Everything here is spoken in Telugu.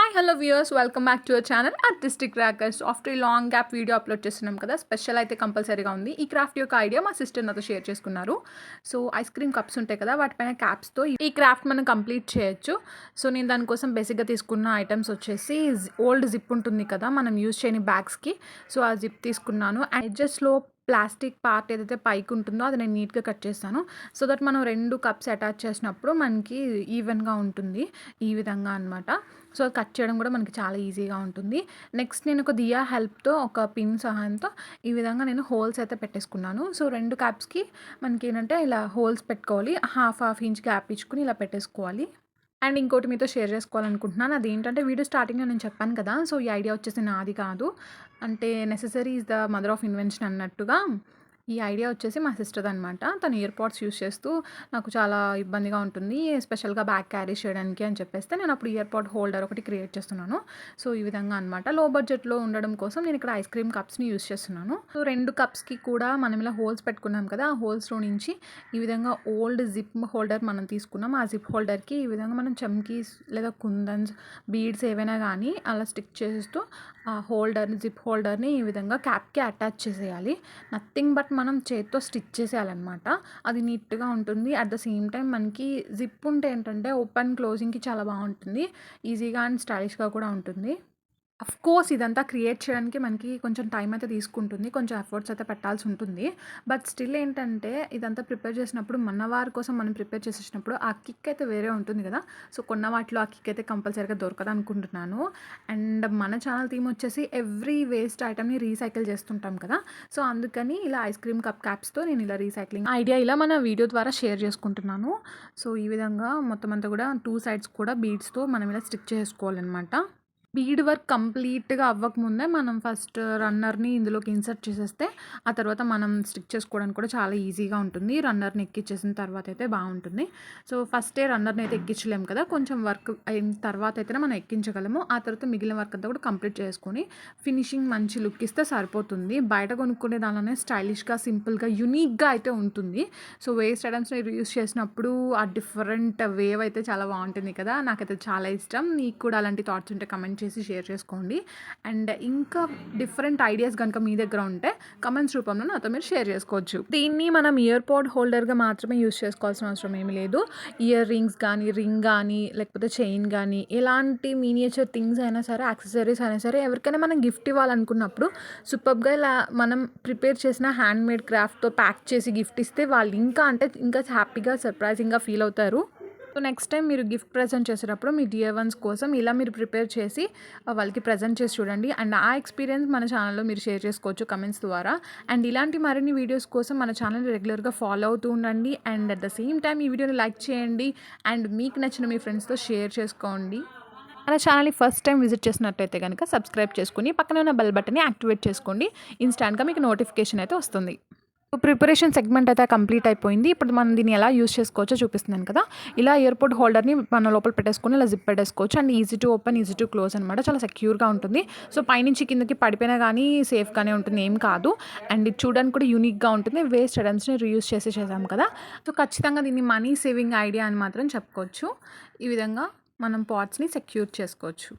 Hi hello viewers, welcome back to our channel artistic crackers. After ఈ లాంగ్ గ్యాప్ వీడియో అప్లోడ్ చేస్తున్నాం కదా. స్పెషల్ అయితే కంపల్సరీగా ఉంది. ఈ క్రాఫ్ట్ యొక్క ఐడియా మా సిస్టర్ నాతో షేర్ చేసుకున్నారు. సో ఐస్ క్రీమ్ కప్స్ ఉంటాయి కదా, వాటిపైన క్యాప్స్తో ఈ క్రాఫ్ట్ మనం కంప్లీట్ చేయొచ్చు. సో నేను దానికోసం బేసిక్గా తీసుకున్న ఐటమ్స్ వచ్చేసి ఓల్డ్ జిప్ ఉంటుంది కదా మనం యూజ్ చేయని బ్యాగ్స్కి. సో ఆ జిప్ తీసుకున్నాను. అండ్ ఎడ్జెస్లో ప్లాస్టిక్ పార్ట్ ఏదైతే పైకి ఉంటుందో అది నేను నీట్గా కట్ చేస్తాను. సో దట్ మనం 2 కప్స్ అటాచ్ చేసినప్పుడు మనకి ఈవెన్గా ఉంటుంది. ఈ విధంగా అనమాట. సో అది కట్ చేయడం కూడా మనకి చాలా ఈజీగా ఉంటుంది. నెక్స్ట్ నేను ఒక దియా హెల్ప్తో ఒక పిన్ సహాయంతో ఈ విధంగా నేను హోల్స్ అయితే పెట్టేసుకున్నాను. సో 2 క్యాప్స్కి మనకి ఏంటంటే ఇలా హోల్స్ పెట్టుకోవాలి. హాఫ్ ఇంచ్ గ్యాప్ ఇచ్చుకుని ఇలా పెట్టేసుకోవాలి. అండ్ ఇంకోటి మీతో షేర్ చేసుకోవాలనుకుంటున్నాను. అదేంటంటే వీడియో స్టార్టింగ్లో నేను చెప్పాను కదా, సో ఈ ఐడియా వచ్చేసి నాది కాదు. అంటే necessary is the mother of invention అన్నట్టుగా ఈ ఐడియా వచ్చేసి మా సిస్టర్ది అనమాట. తను ఇయర్ పాడ్స్ యూస్ చేస్తూ నాకు చాలా ఇబ్బందిగా ఉంటుంది స్పెషల్గా బ్యాగ్ క్యారీ చేయడానికి అని చెప్పేస్తే నేను అప్పుడు ఇయర్ పాడ్ హోల్డర్ ఒకటి క్రియేట్ చేస్తున్నాను. సో ఈ విధంగా అనమాట. లో బడ్జెట్లో ఉండడం కోసం నేను ఇక్కడ ఐస్ క్రీమ్ కప్స్ని యూస్ చేస్తున్నాను. సో 2 కప్స్కి కూడా మనం ఇలా హోల్స్ పెట్టుకున్నాం కదా, ఆ హోల్స్లో నుంచి ఈ విధంగా ఓల్డ్ జిప్ హోల్డర్ మనం తీసుకున్నాం. ఆ జిప్ హోల్డర్కి ఈ విధంగా మనం చమ్కీస్ లేదా కుందన్స్ బీడ్స్ ఏవైనా కానీ అలా స్టిక్ చేస్తూ ఆ జిప్ హోల్డర్ని ఈ విధంగా క్యాప్కి అటాచ్ చేసేయాలి. నథింగ్ బట్ మనం చేత్తో స్టిచ్ చేసేయాలన్నమాట. అది నీట్గా ఉంటుంది. అట్ ద సేమ్ టైం మనకి జిప్ ఉంటే ఏంటంటే ఓపెన్ క్లోజింగ్కి చాలా బాగుంటుంది. ఈజీగా అండ్ స్టైలిష్గా కూడా ఉంటుంది. కోర్స్ ఇదంతా క్రియేట్ చేయడానికి మనకి కొంచెం టైం అయితే తీసుకుంటుంది. కొంచెం ఎఫర్ట్స్ అయితే పెట్టాల్సి ఉంటుంది. బట్ స్టిల్ ఏంటంటే ఇదంతా ప్రిపేర్ చేసినప్పుడు మన వారి కోసం మనం ప్రిపేర్ చేసేసినప్పుడు ఆ కిక్ అయితే వేరే ఉంటుంది కదా. సో కొన్న వాటిలో ఆ కిక్ అయితే కంపల్సరీగా దొరకదు అనుకుంటున్నాను. అండ్ మన ఛానల్ థీమ్ వచ్చేసి ఎవ్రీ వేస్ట్ ఐటమ్ని రీసైకిల్ చేస్తుంటాం కదా. సో అందుకని ఇలా ఐస్ క్రీమ్ కప్ క్యాప్స్తో నేను ఇలా రీసైక్లింగ్ ఐడియా ఇలా మన వీడియో ద్వారా షేర్ చేసుకుంటున్నాను. సో ఈ విధంగా మొత్తం అంతా కూడా 2 సైడ్స్ కూడా బీడ్స్తో మనం ఇలా స్టిక్ చేసుకోవాలన్నమాట. బీడ్ వర్క్ కంప్లీట్గా అవ్వకముందే మనం ఫస్ట్ రన్నర్ని ఇందులోకి ఇన్సర్ట్ చేసేస్తే ఆ తర్వాత మనం స్టిక్ చేసుకోవడానికి కూడా చాలా ఈజీగా ఉంటుంది. రన్నర్ని ఎక్కించేసిన తర్వాత అయితే బాగుంటుంది. సో ఫస్టే రన్నర్ని అయితే ఎక్కించలేము కదా, కొంచెం వర్క్ అయిన తర్వాత అయితేనే మనం ఎక్కించగలము. ఆ తర్వాత మిగిలిన వర్క్ అంతా కూడా కంప్లీట్ చేసుకొని ఫినిషింగ్ మంచి లుక్ ఇస్తే సరిపోతుంది. బయట కొనుక్కునే దానిలోనే స్టైలిష్గా సింపుల్గా యూనిక్గా అయితే ఉంటుంది. సో వేస్ట్ ఐటమ్స్ని యూస్ చేసినప్పుడు ఆ డిఫరెంట్ వేవ్ అయితే చాలా బాగుంటుంది కదా. నాకైతే చాలా ఇష్టం. నీకు కూడా అలాంటి థాట్స్ ఉంటే కమెంట్ చేసి షేర్ చేసుకోండి. అండ్ ఇంకా డిఫరెంట్ ఐడియాస్ కనుక మీ దగ్గర ఉంటే కమెంట్స్ రూపంలో నాతో మీరు షేర్ చేసుకోవచ్చు. దీన్ని మనం ఇయర్ పాడ్ హోల్డర్గా మాత్రమే యూస్ చేసుకోవాల్సిన అవసరం ఏమీ లేదు. ఇయర్ రింగ్స్ కానీ, రింగ్ కానీ, లేకపోతే చైన్ కానీ, ఎలాంటి మీనియేచర్ థింగ్స్ అయినా సరే, యాక్సెసరీస్ అయినా సరే, ఎవరికైనా మనం గిఫ్ట్ ఇవ్వాలనుకున్నప్పుడు సూపర్గా ఇలా మనం ప్రిపేర్ చేసిన హ్యాండ్ మేడ్ క్రాఫ్ట్తో ప్యాక్ చేసి గిఫ్ట్ ఇస్తే వాళ్ళు ఇంకా హ్యాపీగా సర్ప్రైజింగ్గా ఫీల్ అవుతారు. సో నెక్స్ట్ టైం మీరు గిఫ్ట్ ప్రజెంట్ చేసేటప్పుడు మీ డియర్ వన్స్ కోసం ఇలా మీరు ప్రిపేర్ చేసి వాళ్ళకి ప్రజెంట్ చేసి చూడండి. అండ్ ఆ ఎక్స్పీరియన్స్ మన ఛానల్లో మీరు షేర్ చేసుకోవచ్చు కమెంట్స్ ద్వారా. అండ్ ఇలాంటి మరిన్ని వీడియోస్ కోసం మన ఛానల్ రెగ్యులర్గా ఫాలో అవుతూ ఉండండి. And at the same time ఈ వీడియోని లైక్ చేయండి అండ్ మీకు నచ్చిన మీ ఫ్రెండ్స్తో షేర్ చేసుకోండి. మన ఛానల్ని ఫస్ట్ టైం విజిట్ చేసినట్టయితే కనుక సబ్స్క్రైబ్ చేసుకుని పక్కన ఉన్న బెల్ బటన్ని యాక్టివేట్ చేసుకోండి. ఇన్స్టాంట్గా మీకు నోటిఫికేషన్ అయితే వస్తుంది. ప్రిపరేషన్ సెగ్మెంట్ అయితే కంప్లీట్ అయిపోయింది. ఇప్పుడు మనం దీన్ని ఎలా యూస్ చేసుకోవచ్చో చూపిస్తున్నాను కదా. ఇలా ఇయర్పోర్ట్ హోల్డర్ని మన లోపల పెట్టేసుకొని ఇలా జిప్ పెట్టేసుకోవచ్చు. And easy to open, easy to close అనమాట. చాలా సెక్యూర్గా ఉంటుంది. సో పైనుంచి కిందకి పడిపోయినా కానీ సేఫ్గానే ఉంటుంది, ఏం కాదు. అండ్ ఇది చూడడానికి కూడా యూనిక్గా ఉంటుంది. వేస్ట్ ఐటమ్స్ని రీయూస్ చేసాం కదా. సో ఖచ్చితంగా దీన్ని మనీ సేవింగ్ ఐడియా అని మాత్రం చెప్పుకోవచ్చు. ఈ విధంగా మనం పాట్స్ని సెక్యూర్ చేసుకోవచ్చు.